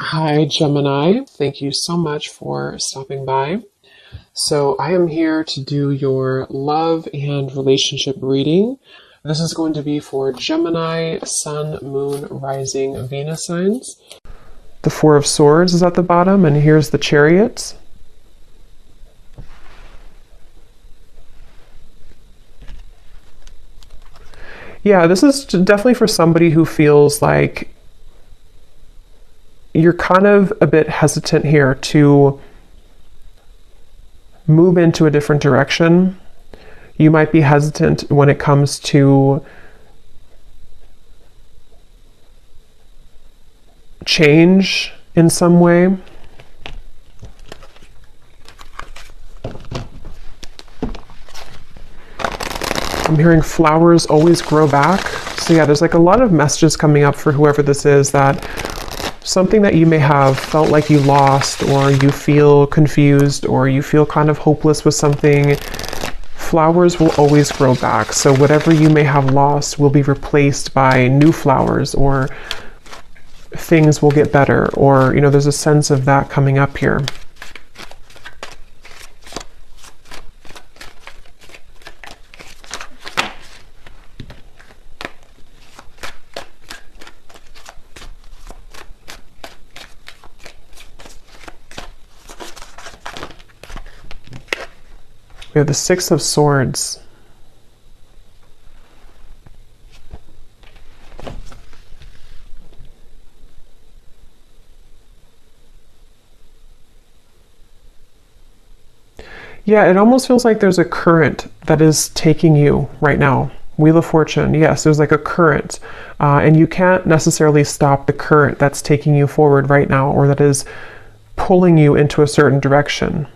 Hi, Gemini. Thank you so much for stopping by. So, I am here to do your love and relationship reading. This is going to be for Gemini, Sun, Moon, Rising, Venus signs. The Four of Swords is at the bottom, and here's the Chariot. Yeah, this is definitely for somebody who feels like you're kind of a bit hesitant here to move into a different direction. You might be hesitant when it comes to change in some way. I'm hearing flowers always grow back. So yeah, there's like a lot of messages coming up for whoever this is, that something that you may have felt like you lost, or you feel confused, or you feel kind of hopeless with something, flowers will always grow back. So whatever you may have lost will be replaced by new flowers, or things will get better, or, there's a sense of that coming up here. We have the Six of Swords. Yeah, it almost feels like there's a current that is taking you right now. Wheel of Fortune, yes, there's like a current. And you can't necessarily stop the current that's taking you forward right now, or that is pulling you into a certain direction.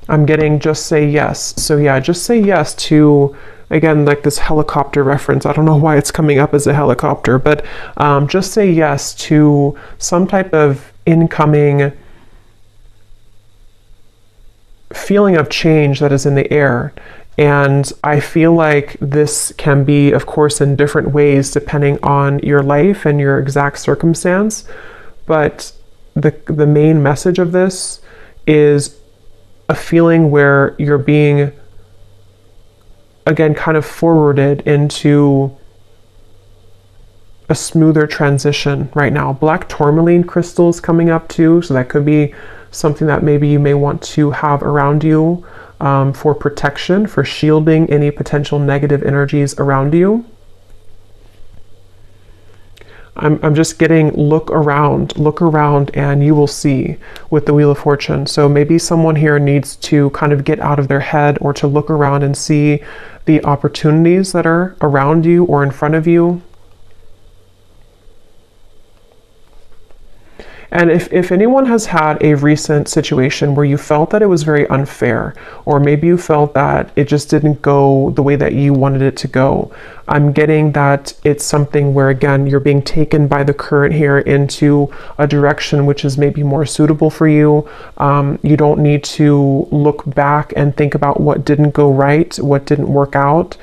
I'm getting just say yes. So yeah, just say yes to, again, like this helicopter reference. I don't know why it's coming up as a helicopter, but just say yes to some type of incoming feeling of change that is in the air. And I feel like this can be, of course, in different ways depending on your life and your exact circumstance. But the main message of this is a feeling where you're being, again, kind of forwarded into a smoother transition right now. Black tourmaline crystals coming up too, so that could be something that maybe you may want to have around you for protection, for shielding any potential negative energies around you. I'm just getting look around, and you will see with the Wheel of Fortune. So maybe someone here needs to kind of get out of their head, or to look around and see the opportunities that are around you or in front of you. And if anyone has had a recent situation where you felt that it was very unfair, or maybe you felt that it just didn't go the way that you wanted it to go, I'm getting that it's something where, again, you're being taken by the current here into a direction which is maybe more suitable for you. You don't need to look back and think about what didn't go right, what didn't work out.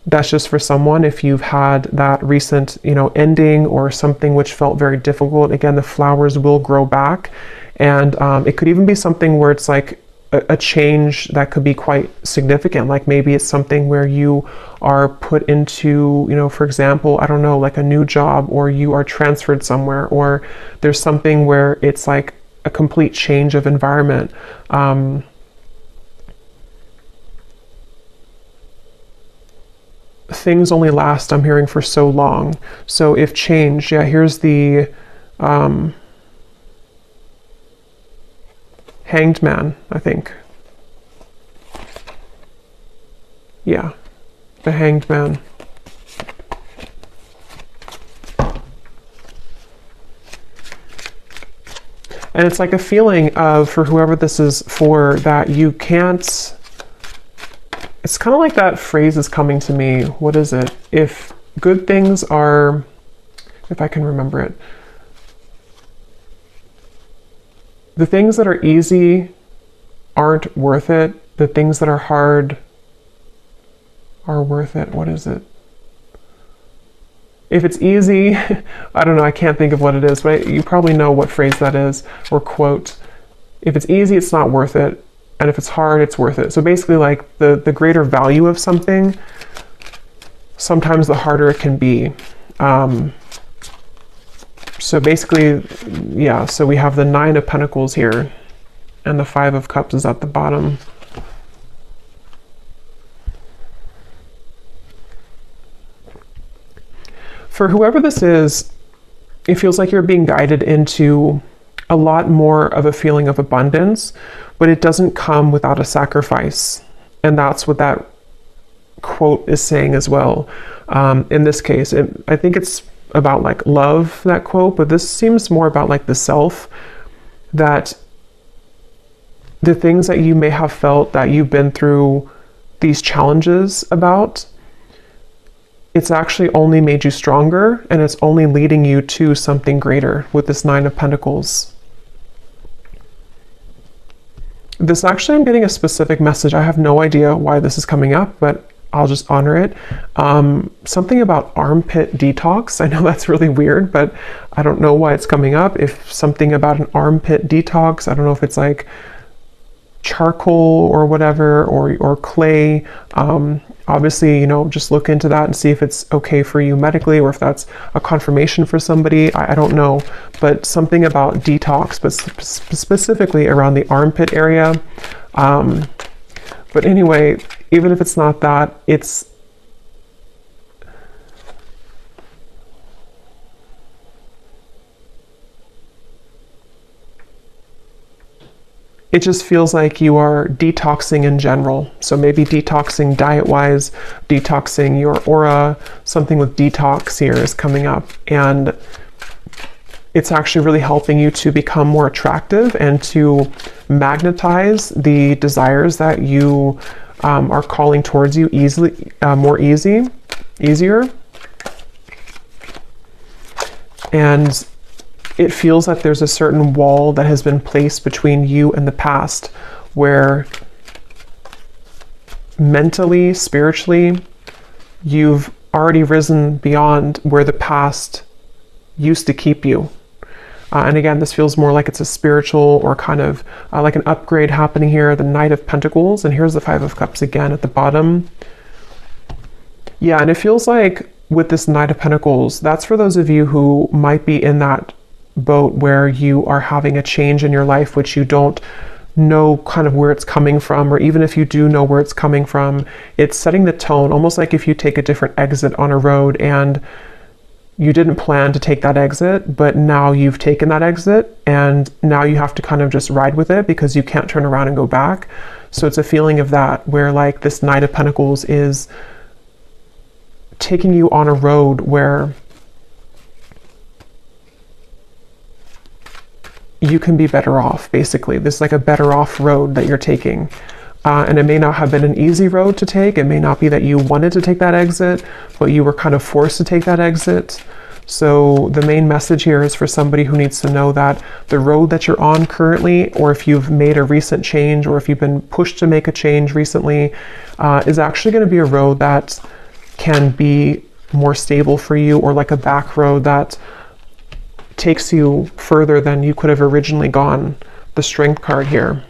That's just for someone if you've had that recent, ending, or something which felt very difficult. Again, the flowers will grow back, and it could even be something where it's like a change that could be quite significant. Like maybe it's something where you are put into, for example, I don't know, like a new job, or you are transferred somewhere, or there's something where it's like a complete change of environment. Things only last, I'm hearing, for so long. So if change, yeah, here's the Hanged Man, I think. Yeah, the Hanged Man. And it's like a feeling of, for whoever this is for, that you can't. It's kind of like that phrase is coming to me. What is it? If good things are, if I can remember it. The things that are easy aren't worth it. The things that are hard are worth it. What is it? If it's easy, I don't know, I can't think of what it is, but you probably know what phrase that is, or quote. If it's easy, it's not worth it. And if it's hard, it's worth it. So basically, like, the greater value of something, sometimes the harder it can be. So basically, yeah, so we have the 9 of Pentacles here, and the 5 of Cups is at the bottom. For whoever this is, it feels like you're being guided into a lot more of a feeling of abundance, but it doesn't come without a sacrifice. And that's what that quote is saying as well. In this case, I think it's about like love, that quote, but this seems more about like the self, that the things that you may have felt that you've been through these challenges about, it's actually only made you stronger, and it's only leading you to something greater with this 9 of Pentacles. This actually, I'm getting a specific message. I have no idea why this is coming up, but I'll just honor it. Something about armpit detox. I know that's really weird, but I don't know why it's coming up. If something about an armpit detox, I don't know if it's like charcoal or whatever, or clay. Obviously, you know, just look into that and see if it's okay for you medically, or if that's a confirmation for somebody. I don't know, but something about detox, but specifically around the armpit area. But anyway, even if it's not that, it just feels like you are detoxing in general. So maybe detoxing diet-wise, detoxing your aura, something with detox here is coming up. And it's actually really helping you to become more attractive and to magnetize the desires that you are calling towards you easily, easier. And it feels like there's a certain wall that has been placed between you and the past, where mentally, spiritually, you've already risen beyond where the past used to keep you. And again, this feels more like it's a spiritual or kind of like an upgrade happening here, the Knight of Pentacles, and here's the 5 of Cups again at the bottom. Yeah, and it feels like with this Knight of Pentacles, that's for those of you who might be in that boat where you are having a change in your life which you don't know kind of where it's coming from, or even if you do know where it's coming from, it's setting the tone, almost like if you take a different exit on a road and you didn't plan to take that exit, but now you've taken that exit and now you have to kind of just ride with it because you can't turn around and go back. So it's a feeling of that, where like this Knight of Pentacles is taking you on a road where you can be better off, basically. This is like a better off road that you're taking. And it may not have been an easy road to take. It may not be that you wanted to take that exit, but you were kind of forced to take that exit. So the main message here is for somebody who needs to know that the road that you're on currently, or if you've made a recent change, or if you've been pushed to make a change recently, is actually going to be a road that can be more stable for you, or like a back road that takes you further than you could have originally gone. The Strength card here.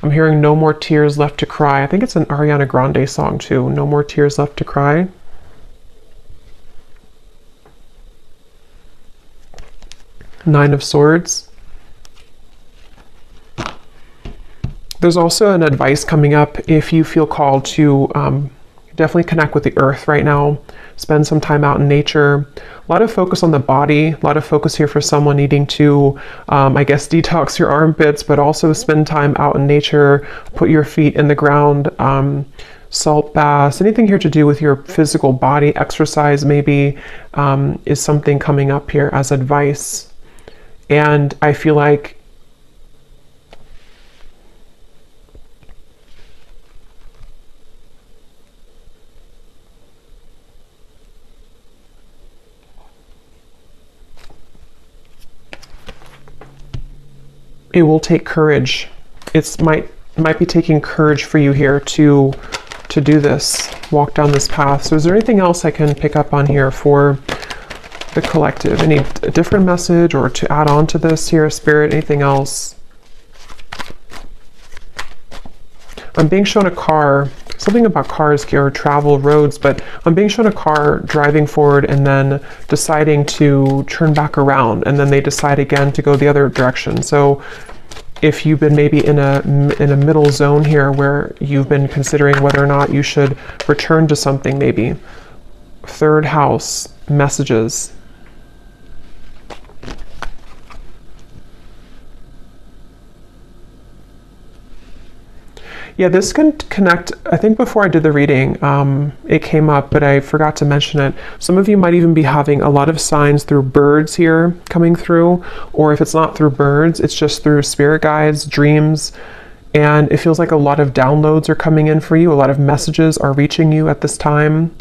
I'm hearing No More Tears Left to Cry. I think it's an Ariana Grande song too. No More Tears Left to Cry. Nine of Swords. There's also an advice coming up if you feel called to definitely connect with the earth right now. Spend some time out in nature. A lot of focus on the body. A lot of focus here for someone needing to, I guess, detox your armpits, but also spend time out in nature. Put your feet in the ground. Salt baths. Anything here to do with your physical body. Exercise maybe is something coming up here as advice. And I feel like it will take courage. It might be taking courage for you here to to do this, walk down this path. So is there anything else I can pick up on here for the collective? Any different message or to add on to this here, Spirit? Anything else? I'm being shown a car, something about cars here, travel, roads, but I'm being shown a car driving forward and then deciding to turn back around, and then they decide again to go the other direction. So if you've been maybe in a middle zone here where you've been considering whether or not you should return to something, maybe. Third house, messages. Yeah, this can connect. I think before I did the reading, it came up, but I forgot to mention it. Some of you might even be having a lot of signs through birds here coming through, or if it's not through birds, it's just through spirit guides, dreams, and it feels like a lot of downloads are coming in for you. A lot of messages are reaching you at this time.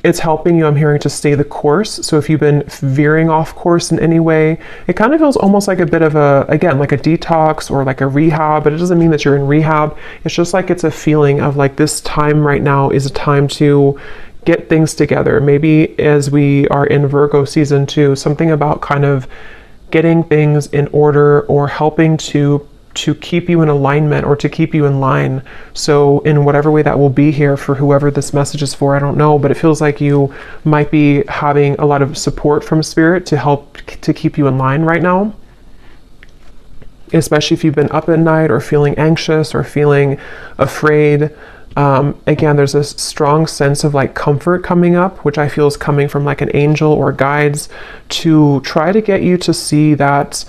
It's helping you, I'm hearing, to stay the course. So if you've been veering off course in any way, it kind of feels almost like a bit of a, again, like a detox or like a rehab, but it doesn't mean that you're in rehab. It's just like it's a feeling of like this time right now is a time to get things together. Maybe as we are in Virgo season 2, something about kind of getting things in order or helping to keep you in alignment or to keep you in line. So in whatever way that will be here for whoever this message is for, I don't know, but it feels like you might be having a lot of support from Spirit to help to keep you in line right now. Especially if you've been up at night or feeling anxious or feeling afraid. Again, there's this strong sense of like comfort coming up, which I feel is coming from like an angel or guides to try to get you to see that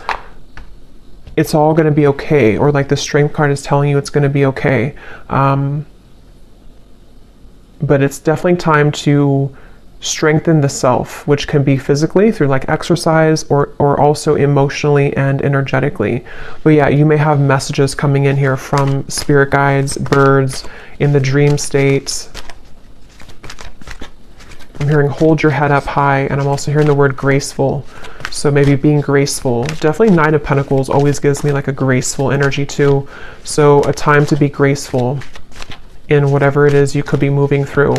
it's all going to be okay, or like the Strength card is telling you it's going to be okay. But it's definitely time to strengthen the self, which can be physically through like exercise or also emotionally and energetically. But yeah, you may have messages coming in here from spirit guides, birds, in the dream state. I'm hearing hold your head up high, and I'm also hearing the word graceful. So maybe being graceful. Definitely Nine of Pentacles always gives me like a graceful energy too. So a time to be graceful in whatever it is you could be moving through.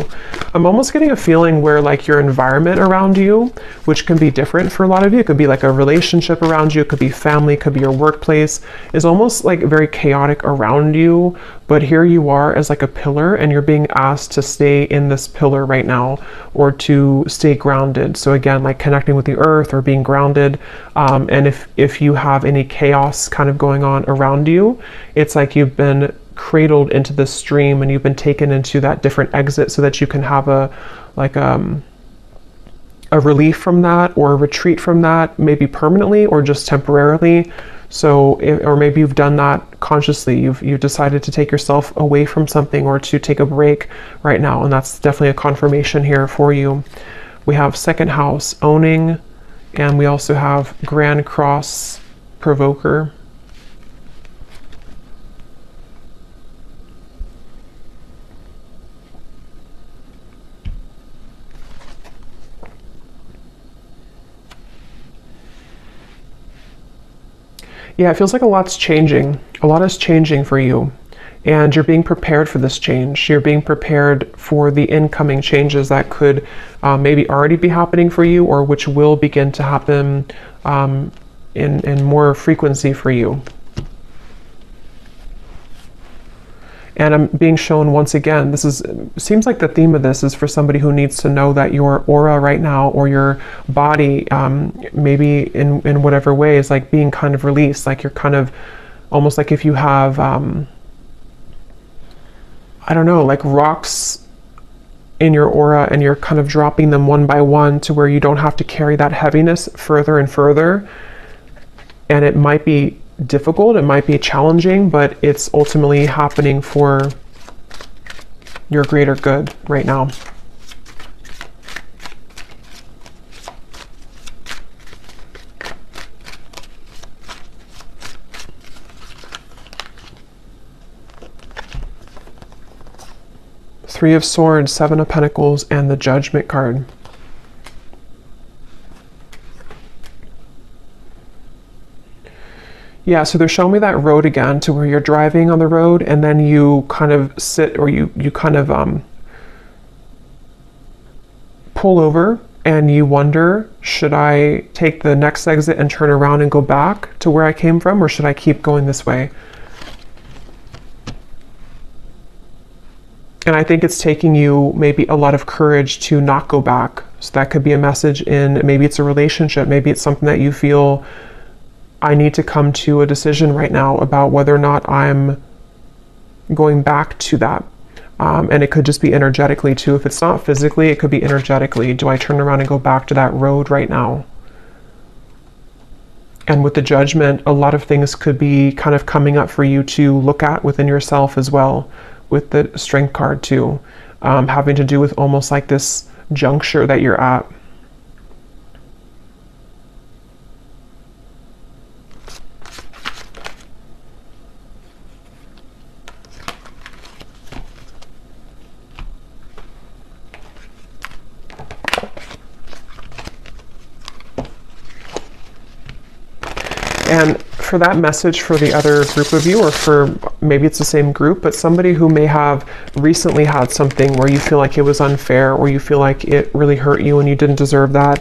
I'm almost getting a feeling where like your environment around you, which can be different for a lot of you, it could be like a relationship around you, it could be family, it could be your workplace, is almost like very chaotic around you. But here you are as like a pillar, and you're being asked to stay in this pillar right now, or to stay grounded. So again, like connecting with the earth or being grounded. And if you have any chaos kind of going on around you, it's like you've been cradled into the stream and you've been taken into that different exit so that you can have a relief from that, or a retreat from that, maybe permanently or just temporarily. So or maybe you've done that consciously, you've decided to take yourself away from something or to take a break right now, and that's definitely a confirmation here for you. We have second house, owning, and we also have Grand Cross, provoker. Yeah, it feels like a lot's changing. A lot is changing for you, and you're being prepared for this change. You're being prepared for the incoming changes that could maybe already be happening for you, or which will begin to happen in more frequency for you. And I'm being shown once again, seems like the theme of this is for somebody who needs to know that your aura right now, or your body, maybe in whatever way, is like being kind of released. Like you're kind of, almost like if you have, I don't know, like rocks in your aura, and you're kind of dropping them one by one to where you don't have to carry that heaviness further and further. And it might be difficult, it might be challenging, but it's ultimately happening for your greater good right now. Three of Swords, Seven of Pentacles, and the Judgment card. Yeah, so they're showing me that road again, to where you're driving on the road and then you kind of sit, or you kind of pull over and you wonder, should I take the next exit and turn around and go back to where I came from, or should I keep going this way? And I think it's taking you maybe a lot of courage to not go back. So that could be a message in, maybe it's a relationship, maybe it's something that you feel, I need to come to a decision right now about whether or not I'm going back to that. And it could just be energetically too. If it's not physically, it could be energetically. Do I turn around and go back to that road right now? And with the Judgment, a lot of things could be kind of coming up for you to look at within yourself as well, with the Strength card too, having to do with almost like this juncture that you're at. And for that message for the other group of you, or for maybe it's the same group, but somebody who may have recently had something where you feel like it was unfair, or you feel like it really hurt you and you didn't deserve that.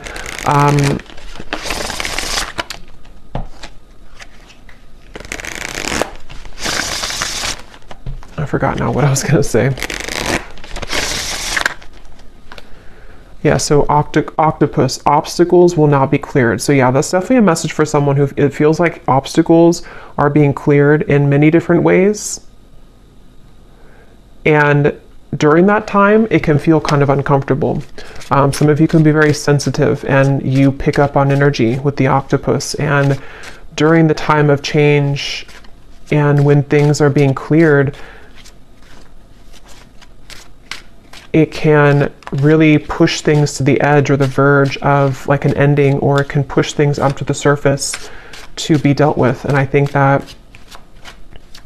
I forgot now what I was going to say. Yeah, so octopus, obstacles will now be cleared. So yeah, that's definitely a message for someone who it feels like obstacles are being cleared in many different ways. And during that time, it can feel kind of uncomfortable. Some of you can be very sensitive and you pick up on energy with the octopus. And during the time of change and when things are being cleared, it can really push things to the edge or the verge of like an ending, or it can push things up to the surface to be dealt with. And I think that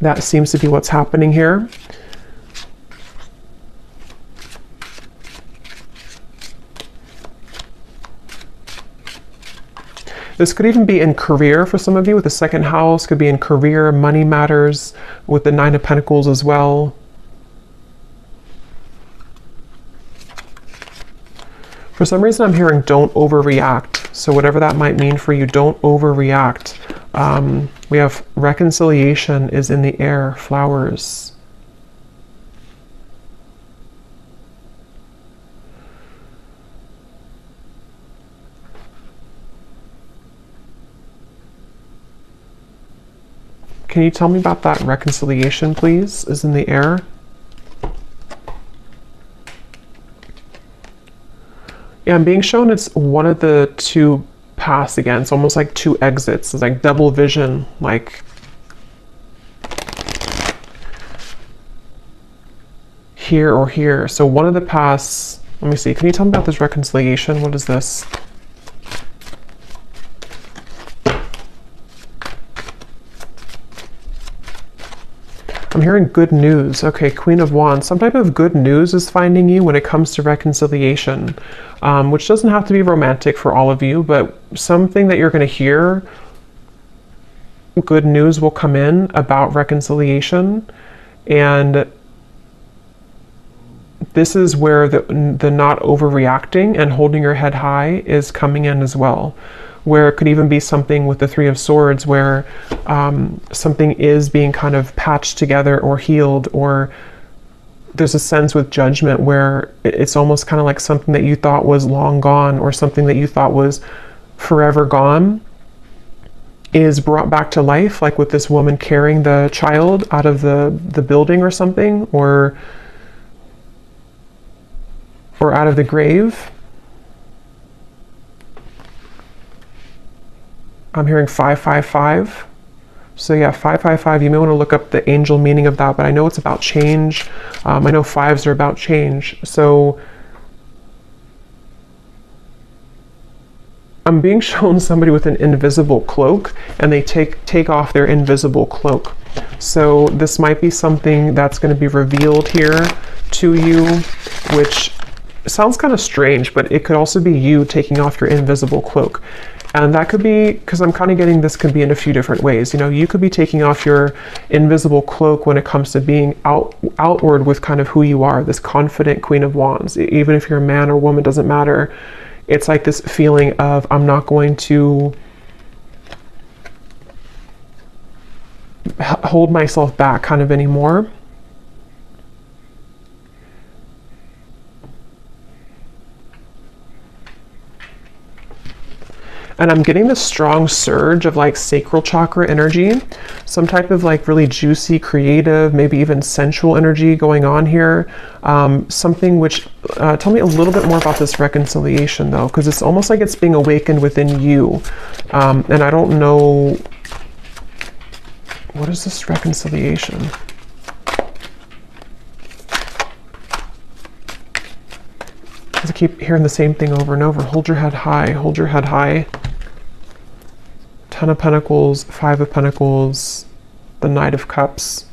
that seems to be what's happening here. This could even be in career for some of you with the second house, could be in career, money matters, with the Nine of Pentacles as well. For some reason, I'm hearing don't overreact. So whatever that might mean for you, don't overreact. We have reconciliation is in the air, flowers. Can you tell me about that reconciliation, please, is in the air? Yeah, I'm being shown it's one of the two paths again. It's almost like two exits. It's like double vision, like here or here. So one of the paths, let me see, can you tell me about this reconciliation? What is this? I'm hearing good news. Okay, Queen of Wands. Some type of good news is finding you when it comes to reconciliation, which doesn't have to be romantic for all of you, but something that you're going to hear, good news will come in about reconciliation. And this is where the not overreacting and holding your head high is coming in as well. Where it could even be something with the Three of Swords where something is being kind of patched together or healed, or there's a sense with Judgment where it's almost kind of like something that you thought was long gone, or something that you thought was forever gone is brought back to life, like with this woman carrying the child out of the building or something, or out of the grave. I'm hearing 555. So yeah, 555, you may want to look up the angel meaning of that, but I know it's about change. I know fives are about change. So I'm being shown somebody with an invisible cloak, and they take off their invisible cloak. So this might be something that's going to be revealed here to you, which sounds kind of strange, but it could also be you taking off your invisible cloak. And that could be, because I'm kind of getting this could be in a few different ways. You know, you could be taking off your invisible cloak when it comes to being outward with kind of who you are, this confident Queen of Wands. Even if you're a man or woman, doesn't matter. It's like this feeling of, I'm not going to hold myself back kind of anymore. And I'm getting this strong surge of like sacral chakra energy, some type of like really juicy, creative, maybe even sensual energy going on here. Something which, tell me a little bit more about this reconciliation though, because it's almost like it's being awakened within you. And I don't know, what is this reconciliation? Because I keep hearing the same thing over and over. Hold your head high, hold your head high. 10 of Pentacles, 5 of Pentacles, the Knight of Cups.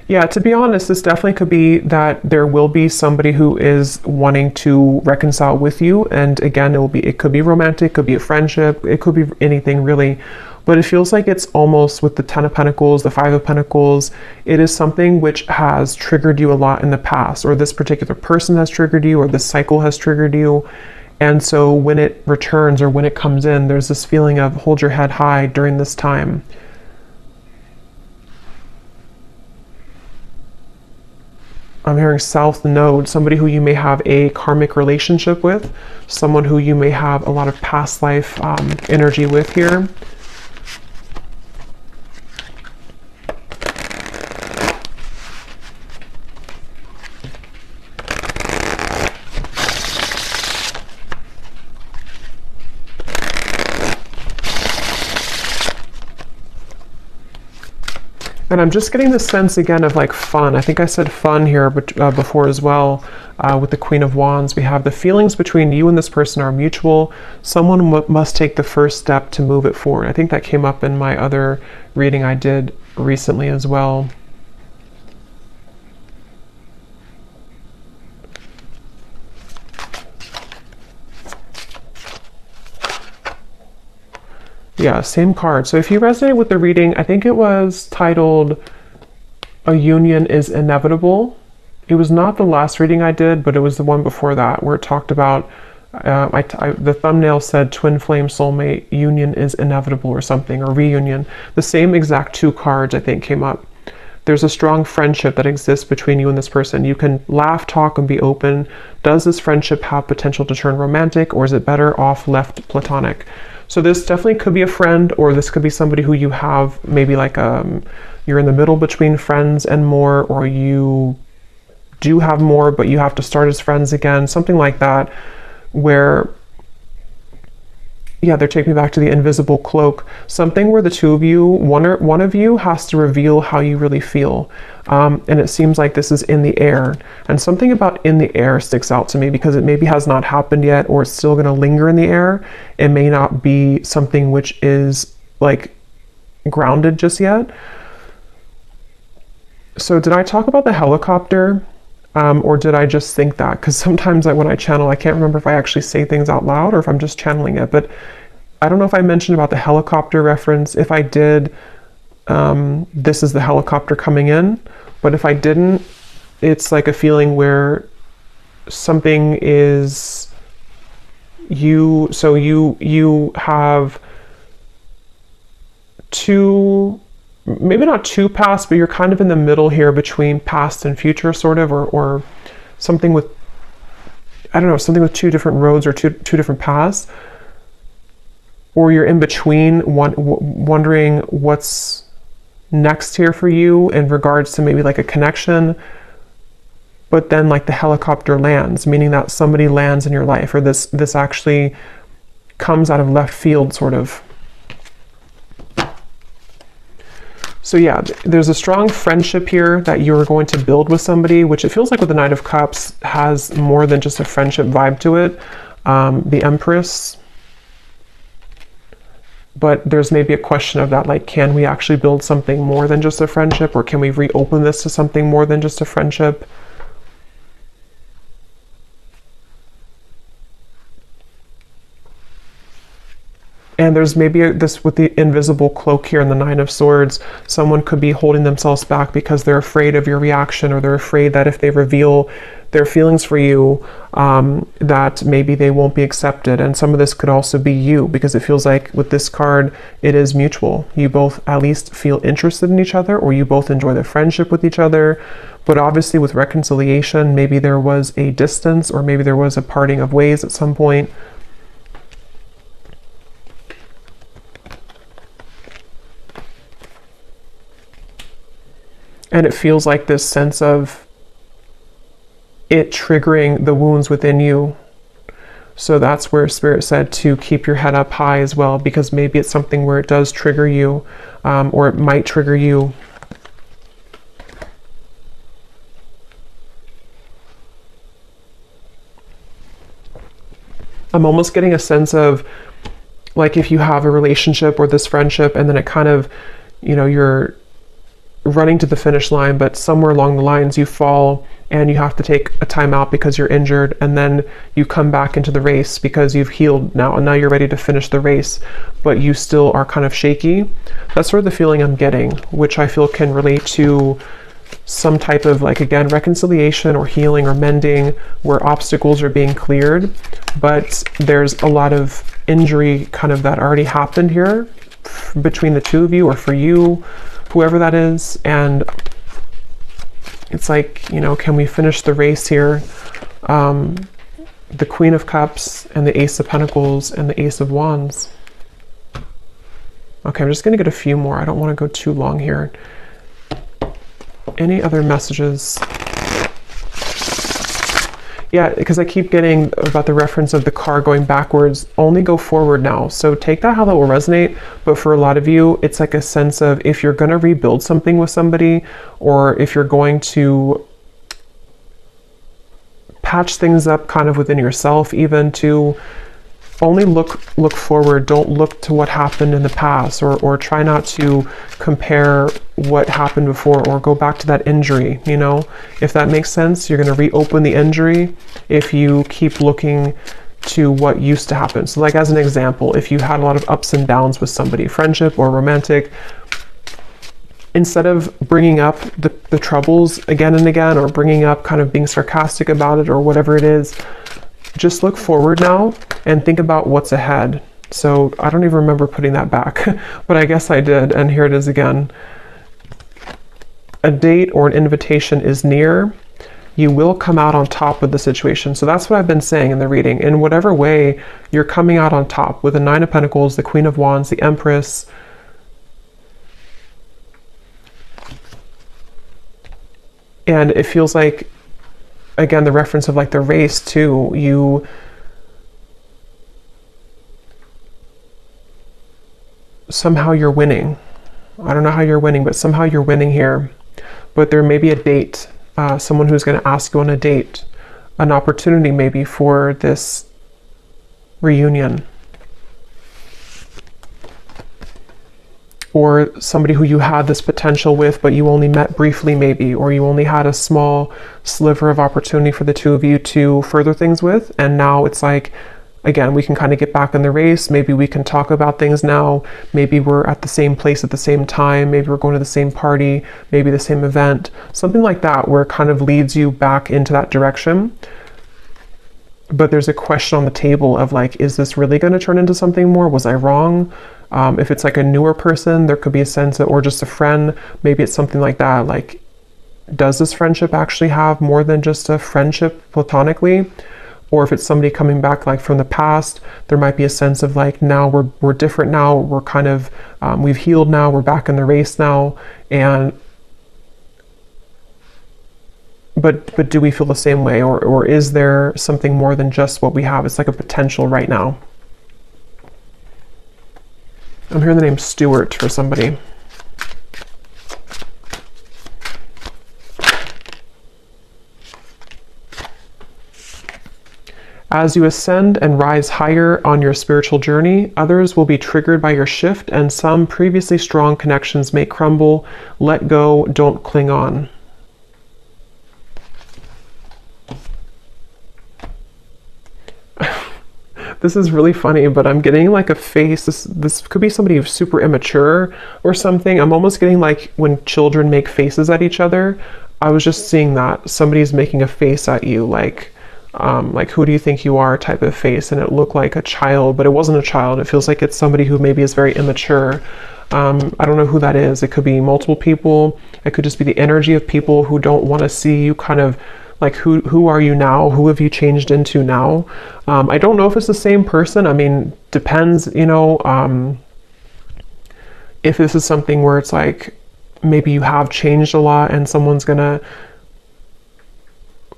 Yeah, to be honest, this definitely could be that there will be somebody who is wanting to reconcile with you. And again, it could be romantic, could be a friendship, it could be anything really. But it feels like it's almost with the 10 of Pentacles, the 5 of Pentacles, it is something which has triggered you a lot in the past, or this particular person has triggered you, or this cycle has triggered you. And so when it returns or when it comes in, there's this feeling of hold your head high during this time. I'm hearing South Node, somebody who you may have a karmic relationship with, someone who you may have a lot of past life energy with here. And I'm just getting the sense again of like fun. I think I said fun here before as well. With the Queen of Wands, we have the feelings between you and this person are mutual. Someone must take the first step to move it forward. I think that came up in my other reading I did recently as well. Yeah, same card. So if you resonate with the reading, I think it was titled A Union is Inevitable. It was not the last reading I did, but it was the one before that where it talked about, the thumbnail said twin flame soulmate, union is inevitable or something, or reunion. The same exact two cards I think came up. There's a strong friendship that exists between you and this person. You can laugh, talk, and be open. Does this friendship have potential to turn romantic, or is it better off left platonic? So this definitely could be a friend, or this could be somebody who you have maybe like you're in the middle between friends and more, or you do have more, but you have to start as friends again, something like that, where, yeah, they're taking me back to the invisible cloak, something where the two of you, one of you has to reveal how you really feel. And it seems like this is in the air, and something about in the air sticks out to me because it maybe has not happened yet, or it's still going to linger in the air. It may not be something which is like grounded just yet. So did I talk about the helicopter? Or did I just think that? Because sometimes when I channel, I can't remember if I actually say things out loud or if I'm just channeling it. But I don't know if I mentioned about the helicopter reference. If I did, this is the helicopter coming in. But if I didn't, it's like a feeling where something is you. So you have two, maybe not two paths, but you're kind of in the middle here between past and future, sort of, or something with, I don't know, something with two different roads or two different paths, or you're in between, wondering what's next here for you in regards to maybe like a connection, but then like the helicopter lands, meaning that somebody lands in your life, or this actually comes out of left field, sort of. So yeah, there's a strong friendship here that you're going to build with somebody, which it feels like with the Knight of Cups has more than just a friendship vibe to it. The Empress, but there's maybe a question of that, like, can we actually build something more than just a friendship, or can we reopen this to something more than just a friendship? And there's maybe this with the invisible cloak here in the Nine of Swords. Someone could be holding themselves back because they're afraid of your reaction, or they're afraid that if they reveal their feelings for you, that maybe they won't be accepted. And some of this could also be you, because it feels like with this card, it is mutual. You both at least feel interested in each other, or you both enjoy the friendship with each other. But obviously with reconciliation, maybe there was a distance, or maybe there was a parting of ways at some point. And it feels like this sense of it triggering the wounds within you. So that's where Spirit said to keep your head up high as well, because maybe it's something where it does trigger you, or it might trigger you. I'm almost getting a sense of, like, if you have a relationship or this friendship, and then it kind of, you know, you're running to the finish line, but somewhere along the lines you fall and you have to take a time out because you're injured, and then you come back into the race because you've healed now, and now you're ready to finish the race, but you still are kind of shaky. That's sort of the feeling I'm getting, which I feel can relate to some type of, like, again, reconciliation or healing or mending, where obstacles are being cleared, but there's a lot of injury kind of that already happened here between the two of you, or for you, whoever that is. And it's like, you know, can we finish the race here? The Queen of Cups and the Ace of Pentacles and the Ace of Wands. Okay, I'm just going to get a few more. I don't want to go too long here. Any other messages? Yeah, because I keep getting about the reference of the car going backwards. Only go forward now. So take that how that will resonate. But for a lot of you, it's like a sense of, if you're going to rebuild something with somebody, or if you're going to patch things up kind of within yourself, even, to only look forward. Don't look to what happened in the past, or try not to compare what happened before, or go back to that injury, you know, if that makes sense. You're going to reopen the injury if you keep looking to what used to happen. So, like, as an example, if you had a lot of ups and downs with somebody, friendship or romantic, instead of bringing up the troubles again and again, or bringing up kind of being sarcastic about it or whatever it is, just look forward now and think about what's ahead. So I don't even remember putting that back, but I guess I did, and here it is again. A date or an invitation is near. You will come out on top of the situation. So that's what I've been saying in the reading. In whatever way, you're coming out on top with the Nine of Pentacles, the Queen of Wands, the Empress. And it feels like, again, the reference of, like, the race too. You somehow you're winning. I don't know how you're winning, but somehow you're winning here. But there may be a date, someone who's going to ask you on a date, an opportunity maybe for this reunion. Or somebody who you had this potential with, but you only met briefly maybe, or you only had a small sliver of opportunity for the two of you to further things with. And now it's like, again, we can kind of get back in the race. Maybe we can talk about things now. Maybe we're at the same place at the same time. Maybe we're going to the same party, maybe the same event, something like that, where it kind of leads you back into that direction. But there's a question on the table of, like, is this really going to turn into something more? Was I wrong? If it's like a newer person, there could be a sense of, or just a friend, maybe it's something like that. Like, does this friendship actually have more than just a friendship platonically? Or if it's somebody coming back, like, from the past, there might be a sense of, like, now we're different now. We're kind of, we've healed now. We're back in the race now. And, but do we feel the same way? Or is there something more than just what we have? It's like a potential right now. I'm hearing the name Stuart for somebody. As you ascend and rise higher on your spiritual journey, others will be triggered by your shift, and some previously strong connections may crumble. Let go, don't cling on. This is really funny, but I'm getting like a face. This could be somebody who's super immature or something. I'm almost getting like when children make faces at each other. I was just seeing that somebody's making a face at you, like who do you think you are type of face, and it looked like a child, but it wasn't a child. It feels like it's somebody who maybe is very immature. I don't know who that is. It could be multiple people. It could just be the energy of people who don't want to see you, kind of like who are you now? Who have you changed into now? I don't know if it's the same person. I mean, depends, you know, if this is something where it's like maybe you have changed a lot and someone's gonna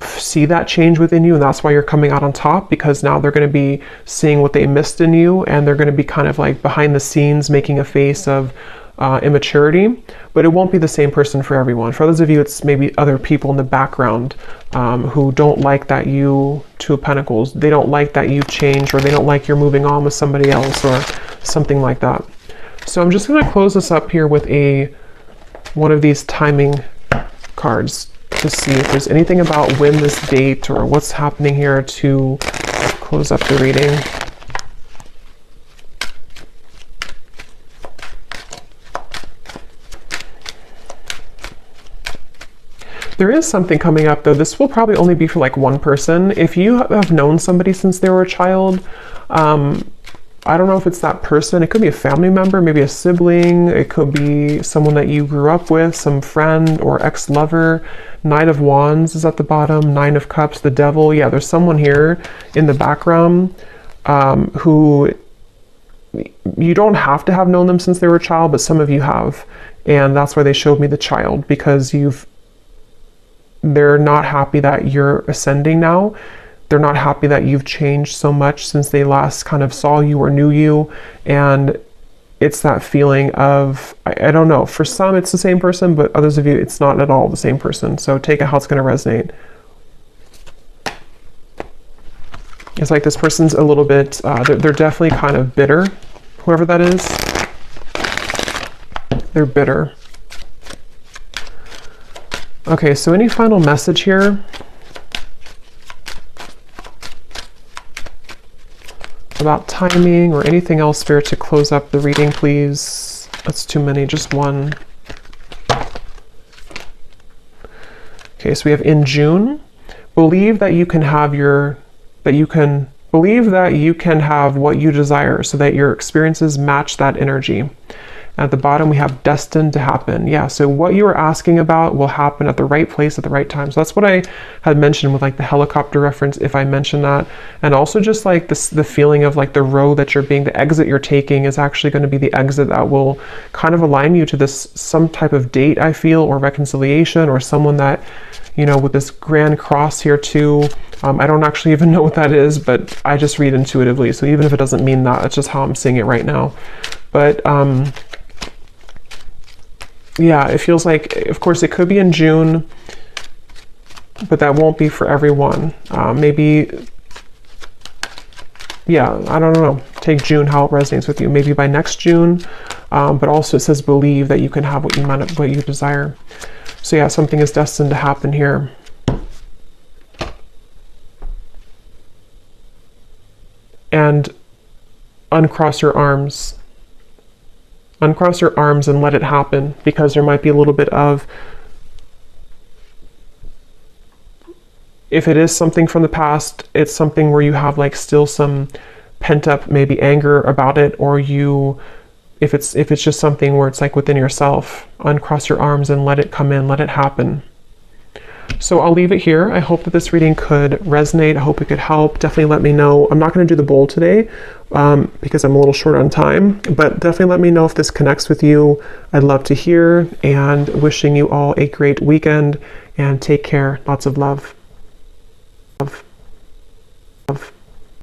see that change within you, and that's why you're coming out on top, because now they're going to be seeing what they missed in you, and they're going to be kind of like behind the scenes making a face of immaturity. But it won't be the same person for everyone. For others of you, it's maybe other people in the background who don't like that you, Two of Pentacles, they don't like that you've changed, or they don't like you're moving on with somebody else or something like that. So I'm just going to close this up here with one of these timing cards to see if there's anything about when this date or what's happening here to close up the reading. There is something coming up though. This will probably only be for like one person. If you have known somebody since they were a child, I don't know if it's that person. It could be a family member, maybe a sibling. It could be someone that you grew up with, some friend or ex-lover. Knight of Wands is at the bottom. Nine of Cups, the Devil. Yeah, there's someone here in the background who you don't have to have known them since they were a child, but some of you have. And that's why they showed me the child, because they're not happy that you're ascending now. They're not happy that you've changed so much since they last kind of saw you or knew you. And it's that feeling of, I don't know, for some it's the same person, but others of you, it's not at all the same person. So take it how it's going to resonate. It's like this person's a little bit, they're definitely kind of bitter, whoever that is. They're bitter. Okay, so any final message here? About timing or anything else, Spirit, to close up the reading, please. That's too many, just one. Okay, so we have in June, believe that you can have believe that you can have what you desire so that your experiences match that energy. At the bottom, we have destined to happen. Yeah, so what you are asking about will happen at the right place at the right time. So that's what I had mentioned with like the helicopter reference, if I mentioned that. And also just like this, the feeling of like the road that the exit you're taking is actually going to be the exit that will kind of align you to this, some type of date, I feel, or reconciliation, or someone that, you know, with this grand cross here too. I don't actually even know what that is, but I just read intuitively. So even if it doesn't mean that, it's just how I'm seeing it right now. But, yeah, it feels like, of course, it could be in June, but that won't be for everyone. Maybe, yeah, I don't know. Take June, how it resonates with you. Maybe by next June, but also it says believe that you can have what you desire. So yeah, something is destined to happen here. And uncross your arms. Uncross your arms and let it happen, because there might be a little bit of, if it is something from the past, it's something where you have like still some pent up maybe anger about it, or if it's just something where it's like within yourself, uncross your arms and let it come in, let it happen. So I'll leave it here. I hope that this reading could resonate. I hope it could help. Definitely let me know. I'm not going to do the bowl today because I'm a little short on time, but definitely let me know if this connects with you. I'd love to hear, and wishing you all a great weekend, and take care. Lots of love. Love. Love.